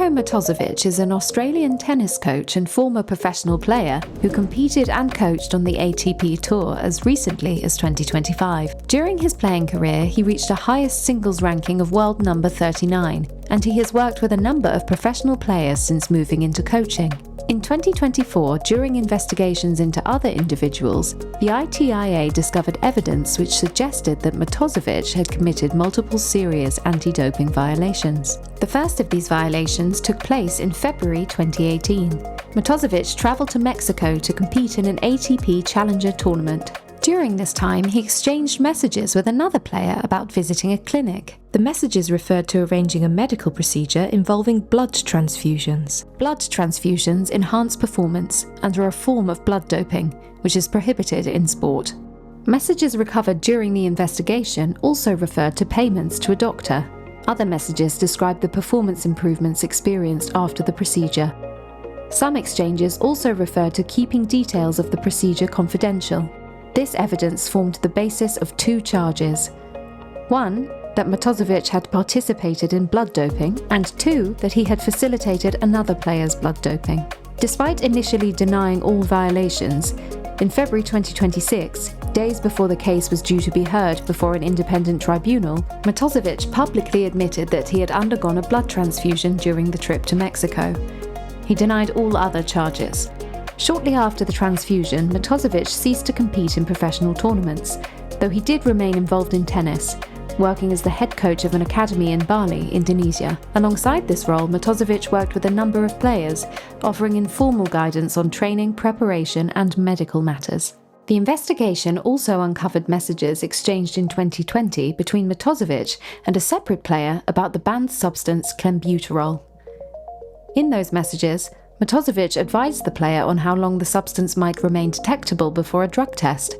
Marinko Matosevic is an Australian tennis coach and former professional player who competed and coached on the ATP Tour as recently as 2025. During his playing career, he reached a highest singles ranking of world number 39, and he has worked with a number of professional players since moving into coaching. In 2024, during investigations into other individuals, the ITIA discovered evidence which suggested that Matosevic had committed multiple serious anti-doping violations. The first of these violations took place in February 2018. Matosevic travelled to Mexico to compete in an ATP Challenger tournament. During this time, he exchanged messages with another player about visiting a clinic. The messages referred to arranging a medical procedure involving blood transfusions. Blood transfusions enhance performance and are a form of blood doping, which is prohibited in sport. Messages recovered during the investigation also referred to payments to a doctor. Other messages described the performance improvements experienced after the procedure. Some exchanges also referred to keeping details of the procedure confidential. This evidence formed the basis of two charges. One, that Matosevic had participated in blood doping, and two, that he had facilitated another player's blood doping. Despite initially denying all violations, in February 2026, days before the case was due to be heard before an independent tribunal, Matosevic publicly admitted that he had undergone a blood transfusion during the trip to Mexico. He denied all other charges. Shortly after the transfusion, Matosevic ceased to compete in professional tournaments, though he did remain involved in tennis, working as the head coach of an academy in Bali, Indonesia. Alongside this role, Matosevic worked with a number of players, offering informal guidance on training, preparation, and medical matters. The investigation also uncovered messages exchanged in 2020 between Matosevic and a separate player about the banned substance clenbuterol. In those messages, Matosevic advised the player on how long the substance might remain detectable before a drug test,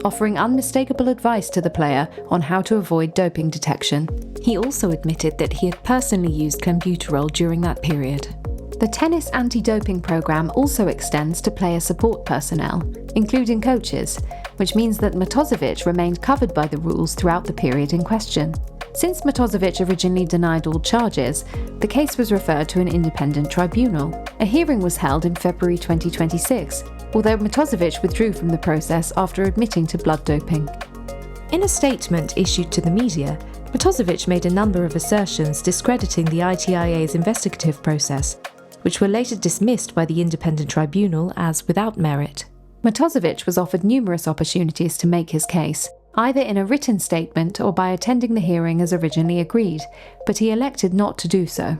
offering unmistakable advice to the player on how to avoid doping detection. He also admitted that he had personally used clenbuterol during that period. The tennis anti-doping program also extends to player support personnel, including coaches, which means that Matosevic remained covered by the rules throughout the period in question. Since Matosevic originally denied all charges, the case was referred to an independent tribunal. A hearing was held in February 2026, although Matosevic withdrew from the process after admitting to blood doping. In a statement issued to the media, Matosevic made a number of assertions discrediting the ITIA's investigative process, which were later dismissed by the independent tribunal as without merit. Matosevic was offered numerous opportunities to make his case, either in a written statement or by attending the hearing as originally agreed, but he elected not to do so.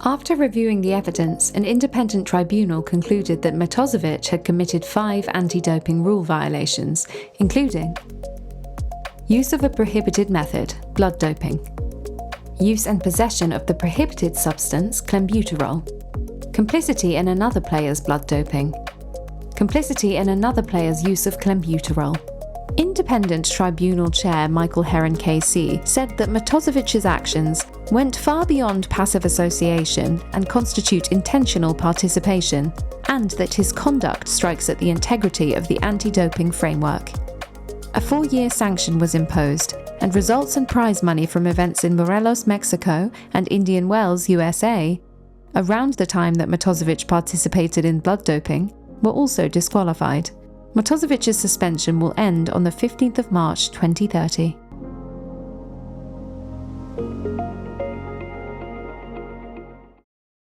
After reviewing the evidence, an independent tribunal concluded that Matosevic had committed 5 anti-doping rule violations, including use of a prohibited method, blood doping, use and possession of the prohibited substance, clenbuterol, complicity in another player's blood doping, complicity in another player's use of clenbuterol. Independent Tribunal Chair Michael Heron KC said that Matosevic's actions went far beyond passive association and constitute intentional participation, and that his conduct strikes at the integrity of the anti-doping framework. A 4-year sanction was imposed, and results and prize money from events in Morelos, Mexico and Indian Wells, USA, around the time that Matosevic participated in blood doping, were also disqualified. Matosevic's suspension will end on the 15th of March 2030.